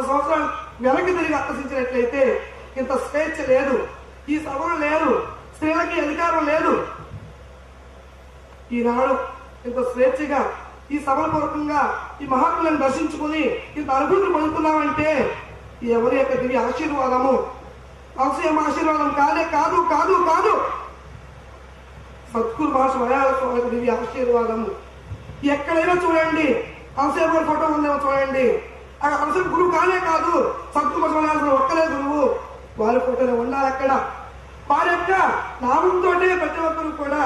సంవత్సరాలు వెనక్కి తిరిగి ఆలోచించినట్లయితే ఇంత స్వేచ్ఛ లేదు, ఈ సభలు లేదు, స్త్రీలకి అధికారం లేదు. ఈనాడు ఇంత స్వేచ్ఛగా ఈ సభల పూర్వకంగా ఈ మహాత్ములను దర్శించుకుని ఇంత అనుభూతి పొందుతున్నామంటే ఎవరి యొక్క దివ్య ఆశీర్వాదము, అవసరం ఆశీర్వాదం కాదే కాదు కాదు కాదు సద్గురు మహర్షి మలయాళ స్వామి దివ్య ఆశీర్వాదము. ఎక్కడైనా చూడండి అవసరం ఫోటో ఉందేమో చూడండి, అవసరం గురువు కానే కాదు, సద్గురు మహర్షి మలయాళ ఒక్కలే గురువు, వారి ఫోటోనే ఉండాలి అక్కడ. వారి యొక్క నామంతో ప్రతి ఒక్కరు కూడా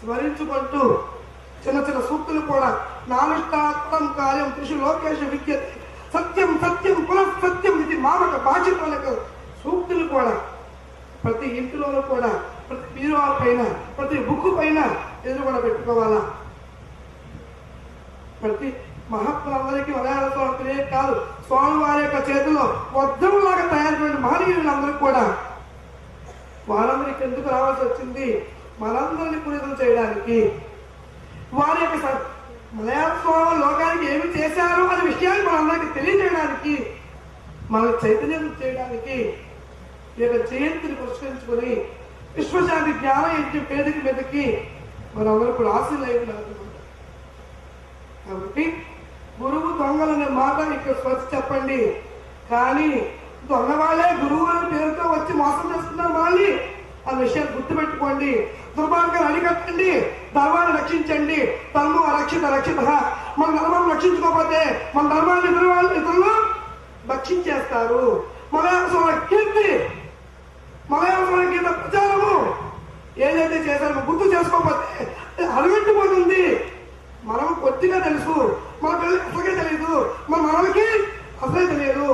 స్మరించుకుంటూ చిన్న చిన్న సూక్తులు కూడా నానుష్ఠాత్మం కార్యం కృషి లోకేశ విద్యతే సత్యం సత్యం పునఃసత్యం ఇది మామక బాధ్యతలకు సూక్తులు కూడా ప్రతి ఇంటిలోనూ కూడా ప్రతి బీరువా పైన ప్రతి బుక్ పైన ఎదురుగా పెట్టుకోవాలా. ప్రతి మహాత్ములందరికీ మలయాళ స్వామి కాదు, స్వామివారి యొక్క చేతిలో వజ్రంలాగా తయారైన మహనీయులందరూ కూడా వారందరికి ఎందుకు రావాల్సి వచ్చింది? మనందరినీ పునీతం చేయడానికి. వారి యొక్క మలయాళ స్వామి లోకానికి ఏమి చేశారు అనే విషయాన్ని మనందరికీ తెలియజేయడానికి, మనకు చైతన్యం చేయడానికి ఈ యొక్క జయంతిని పురస్కరించుకొని విశ్వశాంతి జ్ఞాన యజ్ఞం వేదిక మీదకి మనందరూ కూడా ఆశీర్వదించారు. కాబట్టి గురువు దొంగలనే మాట ఇక్కడ స్వచ్ఛ చెప్పండి, కానీ దొంగ వాళ్ళే గురువు అనే పేరుతో వచ్చి మోసం చేస్తున్నారు వాళ్ళని ఆ విషయాన్ని గుర్తుపెట్టుకోండి. దుర్మార్గాన్ని అరికట్టండి, ధర్మాన్ని రక్షించండి. ధర్మం రక్షిత రక్షిత. మన ధర్మం రక్షించుకోకపోతే మన ధర్మాన్ని ఇతరులు భక్షించేస్తారు. మలయాళ స్వామి కీర్తి, మలయాళ స్వామి గీత ప్రచారము ఏదైతే చేశారో గుర్తు చేసుకోకపోతే అరగట్టుపోతుంది. మనం కొద్దిగా తెలుసు, మన పిల్లలకి అసలుకే తెలియదు, మన మనకి అసలే తెలియదు.